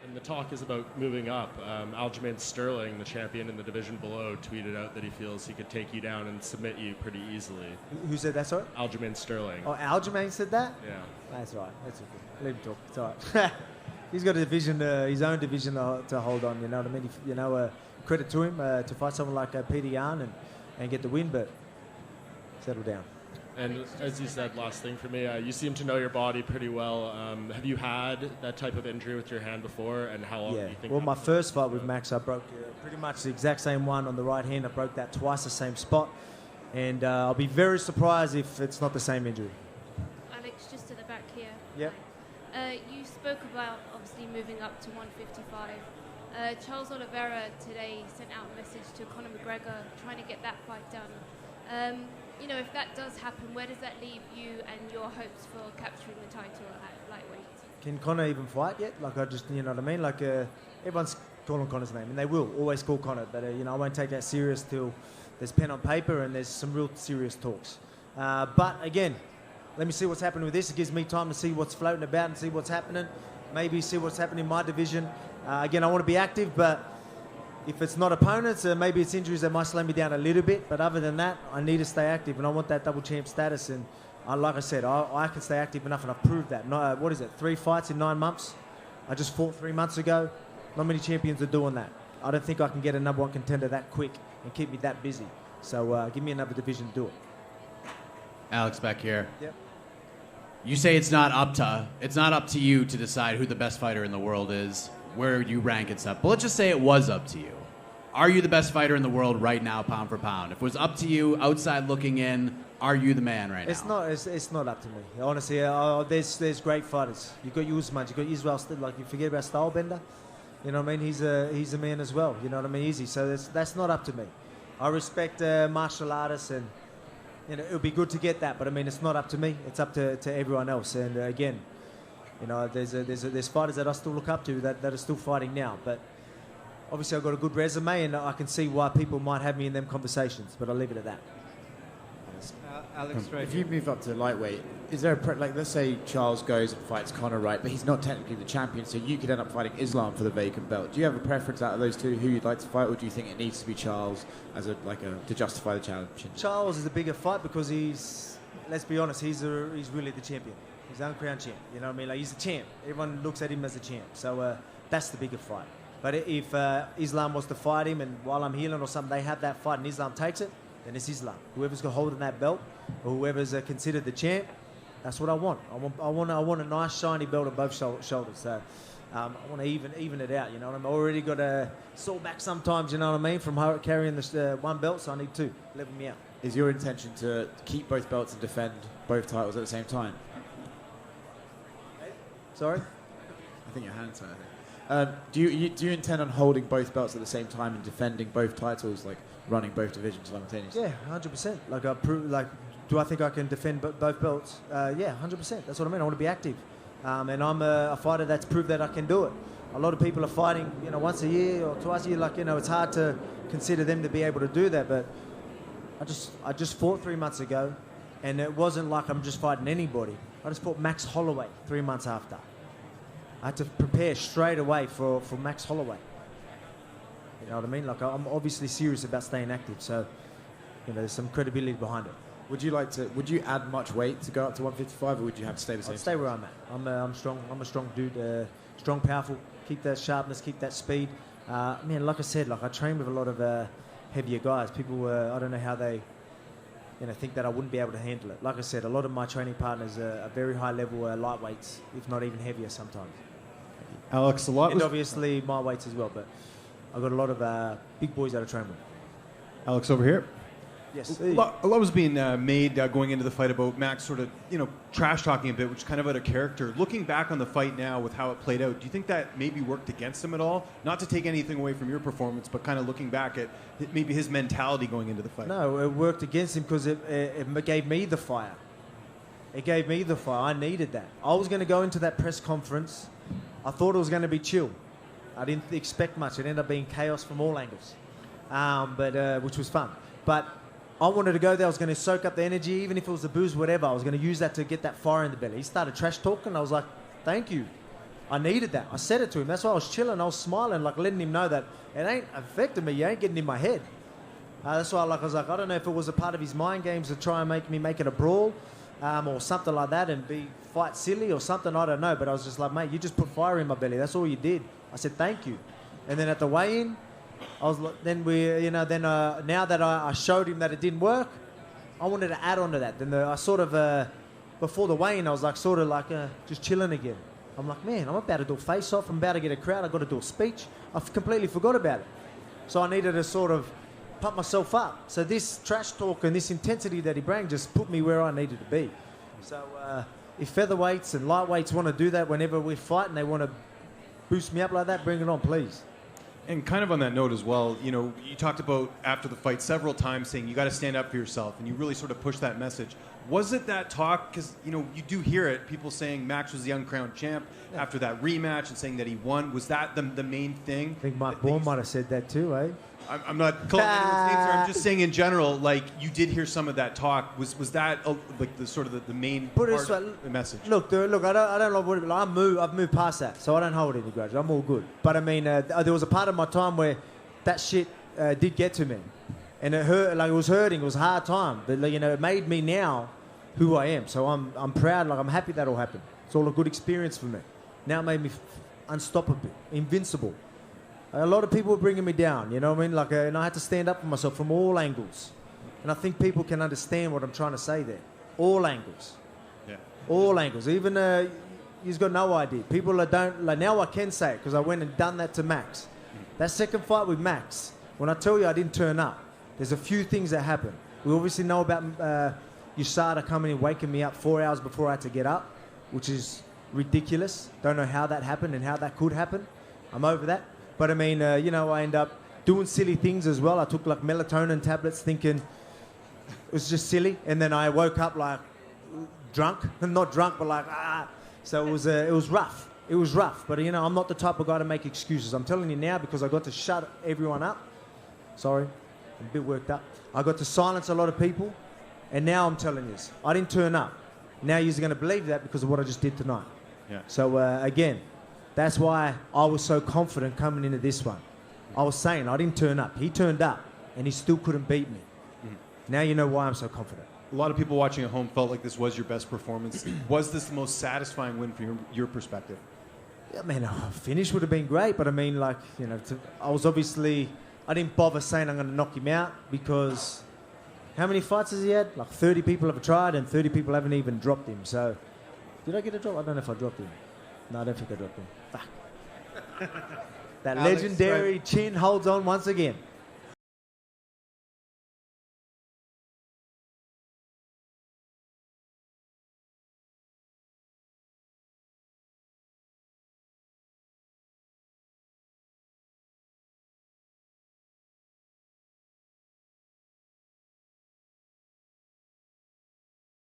And the talk is about moving up. Aljamain Sterling, the champion in the division below, tweeted out that he feels he could take you down and submit you pretty easily. Who said that, sorry? Aljamain Sterling. Oh, Aljamain said that? Yeah. That's right. That's okay. Leave him talk. It's all right. He's got a division, his own division to hold on. You know what I mean? Credit to him to fight someone like Peter Yan and get the win, but settle down. And as you said, last thing for me, you seem to know your body pretty well. Have you had that type of injury with your hand before, and how long do you think? Well, my first fight with Max, I broke pretty much the exact same one on the right hand. I broke that twice, the same spot, and I'll be very surprised if it's not the same injury. Alex, just at the back here. Yep. You spoke about obviously moving up to 155. Charles Oliveira today sent out a message to Conor McGregor trying to get that fight done. If that does happen, where does that leave you and your hopes for capturing the title at lightweight? Can Conor even fight yet? You know what I mean? Everyone's calling Conor's name, and they will always call Conor, but I won't take that serious till there's pen on paper and there's some real serious talks. But again, let me see what's happening with this. It gives me time to see what's floating about and see what's happening. Maybe see what's happening in my division. Again, I want to be active, but if it's not opponents, maybe it's injuries that might slow me down a little bit. But other than that, I need to stay active, and I want that double champ status. And like I said, I can stay active enough, and I've proved that. 3 fights in 9 months? I just fought 3 months ago. Not many champions are doing that. I don't think I can get a number one contender that quick and keep me that busy. So give me another division to do it. Alex, back here. Yep. You say it's not up to you to decide who the best fighter in the world is, where you rank and stuff. But let's just say it was up to you. Are you the best fighter in the world right now, pound for pound? If it was up to you, outside looking in, are you the man right now? It's not up to me. Honestly, there's great fighters. You've got Usman, you've got Israel. You forget about Stylebender. You know what I mean? He's a man as well. You know what I mean? Easy. So that's not up to me. I respect martial artists, and it would be good to get that. But I mean, it's not up to me. It's up to everyone else. And again, there's fighters that I still look up to that are still fighting now. But obviously, I've got a good resume, and I can see why people might have me in them conversations. But I'll leave it at that. Alex, if you move up to lightweight, is there let's say Charles goes and fights Conor, right? But he's not technically the champion, so you could end up fighting Islam for the vacant belt. Do you have a preference out of those two who you'd like to fight, or do you think it needs to be Charles as to justify the challenge? Charles is a bigger fight because let's be honest, he's really the champion. He's the uncrowned champ. You know what I mean? He's the champ. Everyone looks at him as a champ. So that's the bigger fight. But if Islam was to fight him, and while I'm healing or something, they have that fight and Islam takes it, then it's Islam. Whoever's got hold of that belt, or whoever's considered the champ, that's what I want. I want a nice shiny belt on both shoulders. So I want to even it out. You know what I mean? I already got a sore back sometimes. You know what I mean? From carrying this one belt, so I need two. Level me out. Is your intention to keep both belts and defend both titles at the same time? Sorry? I think your hand's hurt. Do you intend on holding both belts at the same time and defending both titles, like running both divisions simultaneously? Yeah, 100%. Do I think I can defend both belts? Yeah, 100%. That's what I mean. I want to be active, and I'm a fighter that's proved that I can do it. A lot of people are fighting, once a year or twice a year. It's hard to consider them to be able to do that. But I just fought 3 months ago, and it wasn't like I'm just fighting anybody. I just fought Max Holloway 3 months after. I had to prepare straight away for Max Holloway. You know what I mean? I'm obviously serious about staying active, so there's some credibility behind it. Would you add much weight to go up to 155, or would you have to stay the same? I'd stay where I'm at. I'm strong. I'm a strong dude. Strong, powerful. Keep that sharpness. Keep that speed. Like I said, I train with a lot of heavier guys. People, I don't know how they, think that I wouldn't be able to handle it. Like I said, a lot of my training partners are very high level lightweights, if not even heavier sometimes. Alex, and obviously my weights as well, but I've got a lot of big boys that I train with. Alex, over here. Yes. A lot was being made going into the fight about Max sort of, trash talking a bit, which is kind of out of character. Looking back on the fight now with how it played out, do you think that maybe worked against him at all? Not to take anything away from your performance, but kind of looking back at maybe his mentality going into the fight. No, it worked against him because it gave me the fire. It gave me the fire. I needed that. I was going to go into that press conference. I thought it was going to be chill. I didn't expect much. It ended up being chaos from all angles, but which was fun. But I wanted to go there. I was going to soak up the energy, even if it was the booze, whatever. I was going to use that to get that fire in the belly. He started trash talking. I was like, thank you. I needed that. I said it to him. That's why I was chilling. I was smiling, like letting him know that it ain't affecting me. You ain't getting in my head. That's why I was like, I don't know if it was a part of his mind games to try and make me make it a brawl or something like that and fight silly or something. I don't know. But I was just like, mate, you just put fire in my belly. That's all you did. I said, thank you. And then at the weigh-in, I was like, now that I showed him that it didn't work, I wanted to add on to that. Then I sort of, before the weigh-in, I was like, sort of like just chilling again. I'm like, man, I'm about to do a face-off. I'm about to get a crowd. I've got to do a speech. I completely forgot about it. So I needed to sort of pump myself up. So this trash talk and this intensity that he brought just put me where I needed to be. So if featherweights and lightweights want to do that whenever we fight and they want to boost me up like that, bring it on, please. And kind of on that note as well, you know, you talked about after the fight several times saying you got to stand up for yourself, and you really sort of pushed that message. Was it that talk? Because, you know, you do hear it, people saying Max was the uncrowned champ after that rematch and saying that he won. Was that the main thing? I think Mark Bourne might have said that too, eh? I'm not calling anyone's names here. I'm just saying in general, like, you did hear some of that talk. Was that like the sort of the main part of the message? Look, I don't know what I've moved past that, so I don't hold any grudge. I'm all good. But I mean, there was a part of my time where that shit did get to me, and it hurt. Like, it was hurting. It was a hard time, but like, you know, it made me now who I am. So I'm proud. Like, I'm happy that all happened. It's all a good experience for me. Now it made me unstoppable, invincible. A lot of people were bringing me down, you know what I mean? Like, and I had to stand up for myself from all angles. And I think people can understand what I'm trying to say there. All angles. Yeah. All angles. Even, you've got no idea. People that don't, like, now I can say it because I went and done that to Max. That second fight with Max, when I tell you I didn't turn up, there's a few things that happened. We obviously know about USADA coming and waking me up 4 hours before I had to get up, which is ridiculous. Don't know how that happened and how that could happen. I'm over that. But I mean, you know, I end up doing silly things as well. I took like melatonin tablets thinking it was just silly. And then I woke up like drunk. Not drunk, but like, So it was rough. It was rough. But, you know, I'm not the type of guy to make excuses. I'm telling you now because I got to shut everyone up. Sorry, I'm a bit worked up. I got to silence a lot of people. And now I'm telling you, I didn't turn up. Now you're going to believe that because of what I just did tonight. Yeah. So, again, that's why I was so confident coming into this one. I was saying I didn't turn up. He turned up, and he still couldn't beat me. Now you know why I'm so confident. A lot of people watching at home felt like this was your best performance. Was this the most satisfying win from your perspective? Yeah, man, a finish would have been great, but I mean, like, you know, I didn't bother saying I'm going to knock him out because how many fights has he had? Like 30 people have tried, and 30 people haven't even dropped him. So, did I get a drop? I don't know if I dropped him. No, I don't think I dropped him. Fuck. That Alex, legendary chin holds on once again.